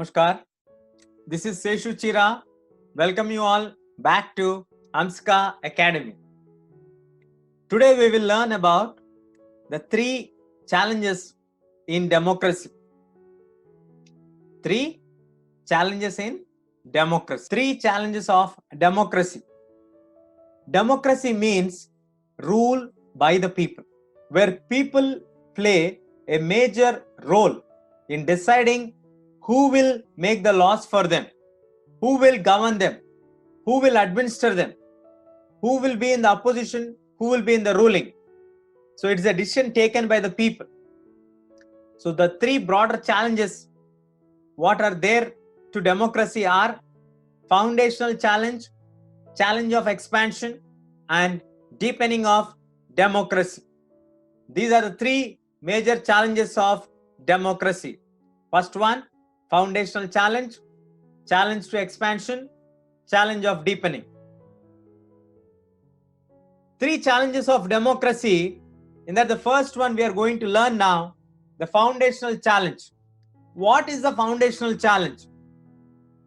Namaskar. This is Seshu Chira. Welcome you all back to AMSCA Academy. Today we will learn about the three challenges in democracy. Three challenges in democracy. Three challenges of democracy. Democracy means rule by the people, where people play a major role in deciding who will make the laws for them, who will govern them, who will administer them, who will be in the opposition, who will be in the ruling. So it's a decision taken by the people. So the three broader challenges what are there to democracy are foundational challenge, challenge of expansion, and deepening of democracy. These are the three major challenges of democracy. First one, foundational challenge, challenge to expansion, challenge of deepening. Three challenges of democracy. In that the first one we are going to learn now, the foundational challenge. What is the foundational challenge?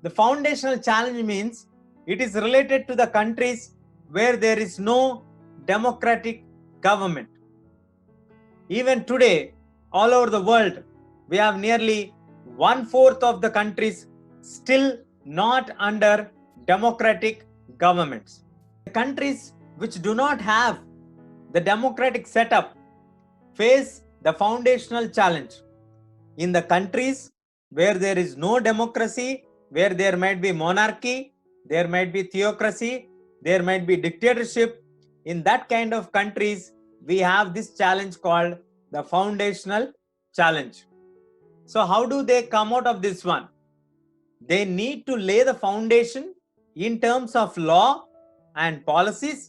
The foundational challenge means it is related to the countries where there is no democratic government. Even today, all over the world, we have nearly 1/4 of the countries still not under democratic governments. The countries which do not have the democratic setup face the foundational challenge. In the countries where there is no democracy, where there might be monarchy, there might be theocracy, there might be dictatorship, in that kind of countries, we have this challenge called the foundational challenge. So how do they come out of this one? They need to lay the foundation in terms of law and policies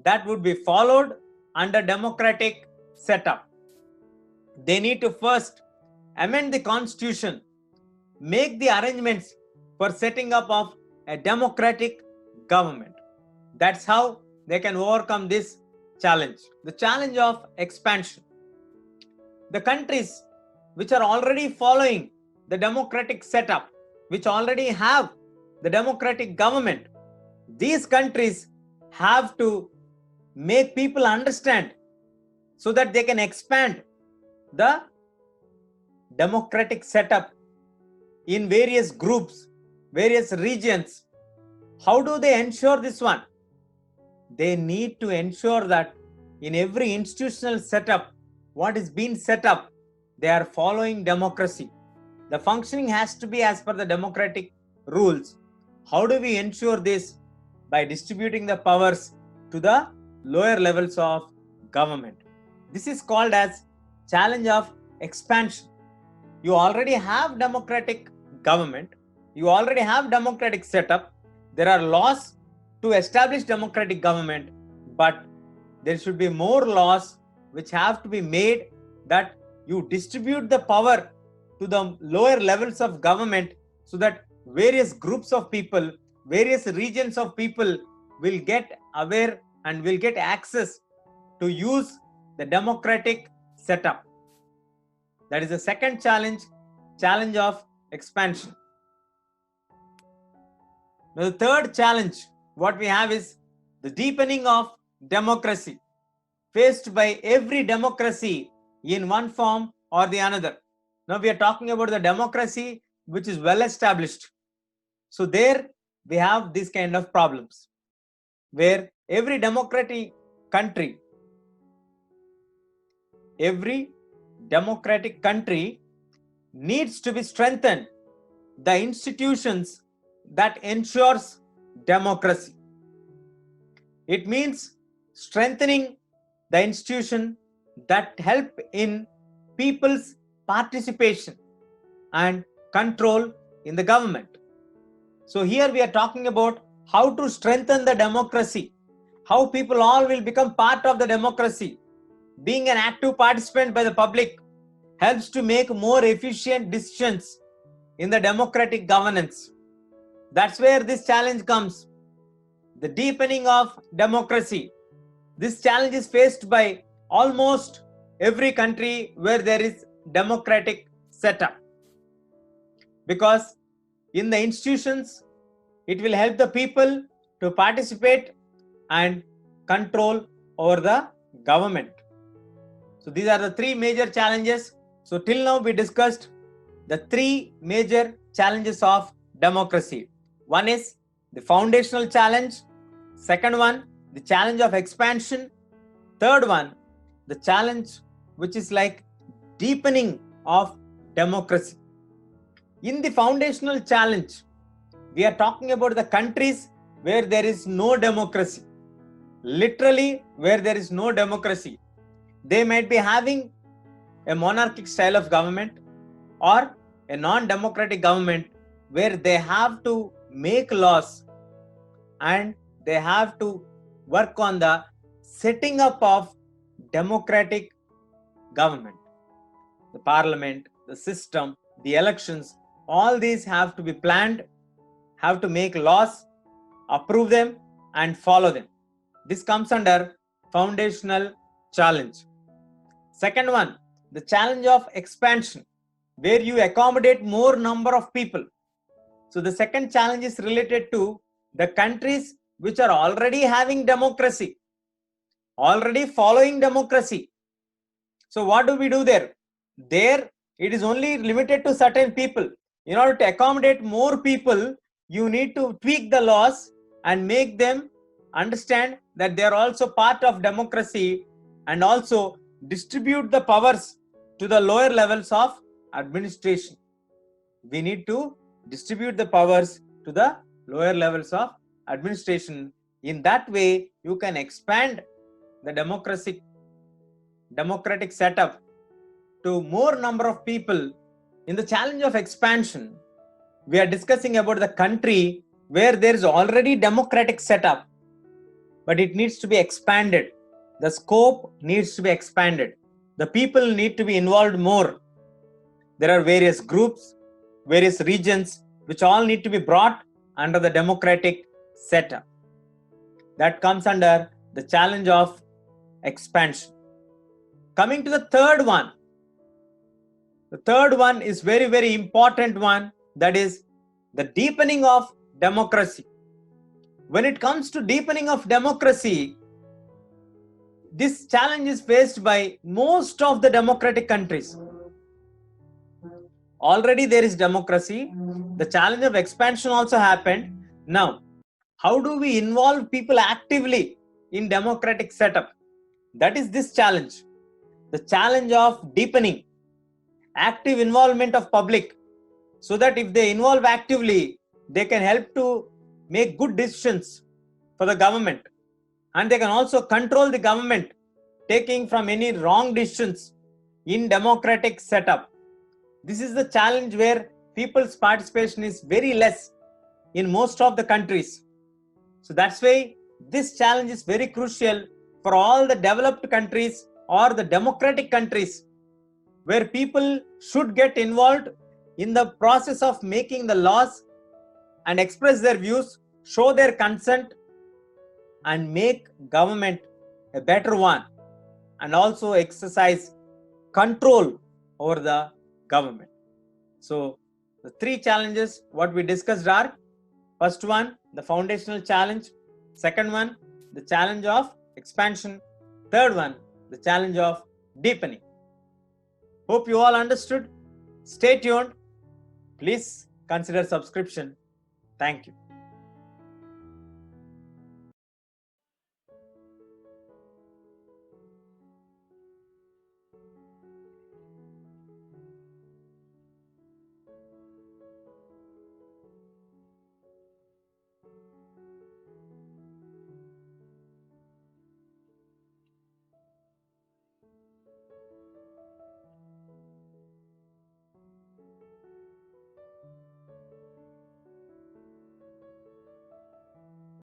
that would be followed under democratic setup. They need to first amend the constitution, make the arrangements for setting up of a democratic government. That's how they can overcome this challenge. The challenge of expansion. The countries which are already following the democratic setup, which already have the democratic government, these countries have to make people understand so that they can expand the democratic setup in various groups, various regions. How do they ensure this one? They need to ensure that in every institutional setup, what is being set up, they are following democracy. The functioning has to be as per the democratic rules. How do we ensure this? By distributing the powers to the lower levels of government. This is called as challenge of expansion. You already have democratic government, you already have democratic setup, there are laws to establish democratic government, but there should be more laws which have to be made that you distribute the power to the lower levels of government so that various groups of people, various regions of people will get aware and will get access to use the democratic setup. That is the second challenge, challenge of expansion. Now the third challenge what we have is the deepening of democracy faced by every democracy in one form or the another. Now we are talking about the democracy which is well established. So there we have this kind of problems where every democratic country needs to be strengthened the institutions that ensures democracy. It means strengthening the institution that help in people's participation and control in the government. So here we are talking about how to strengthen the democracy, how people all will become part of the democracy. Being an active participant by the public helps to make more efficient decisions in the democratic governance. That's where this challenge comes. The deepening of democracy. This challenge is faced by almost every country where there is democratic setup. Because in the institutions. It will help the people to participate and control over the government. So these are the three major challenges. So till now we discussed the three major challenges of democracy. One is the foundational challenge. Second one, the challenge of expansion. Third one, the challenge which is like deepening of democracy. In the foundational challenge, we are talking about the countries where there is no democracy. Literally, where there is no democracy. They might be having a monarchic style of government or a non-democratic government where they have to make laws and they have to work on the setting up of democratic government. The parliament, the system, the elections, all these have to be planned, have to make laws, approve them and follow them. This comes under foundational challenge. Second one, the challenge of expansion, where you accommodate more number of people. So the second challenge is related to the countries which are already having democracy, already following democracy. So what do we do there? There it is only limited to certain people. In order to accommodate more people, you need to tweak the laws and make them understand that they are also part of democracy, and also distribute the powers to the lower levels of administration. We need to distribute the powers to the lower levels of administration. In that way, you can expand the democratic setup to more number of people. In the challenge of expansion, we are discussing about the country where there is already democratic setup, but it needs to be expanded. The scope needs to be expanded. The people need to be involved more. There are various groups, various regions, which all need to be brought under the democratic setup. That comes under the challenge of expansion. Coming to the third one. The third one is very, very important one. That is the deepening of democracy. When it comes to deepening of democracy, this challenge is faced by most of the democratic countries. Already there is democracy. The challenge of expansion also happened. Now, how do we involve people actively in democratic setup? That is this challenge. The challenge of deepening, active involvement of public, so that if they involve actively, they can help to make good decisions for the government, and they can also control the government taking from any wrong decisions in democratic setup. This is the challenge where people's participation is very less in most of the countries. So that's why this challenge is very crucial for all the developed countries or the democratic countries, where people should get involved in the process of making the laws and express their views, show their consent, and make government a better one, and also exercise control over the government. So the three challenges what we discussed are: first one, the foundational challenge; second one, the challenge of expansion; third one, the challenge of deepening. Hope you all understood. Stay tuned. Please consider subscription. Thank you.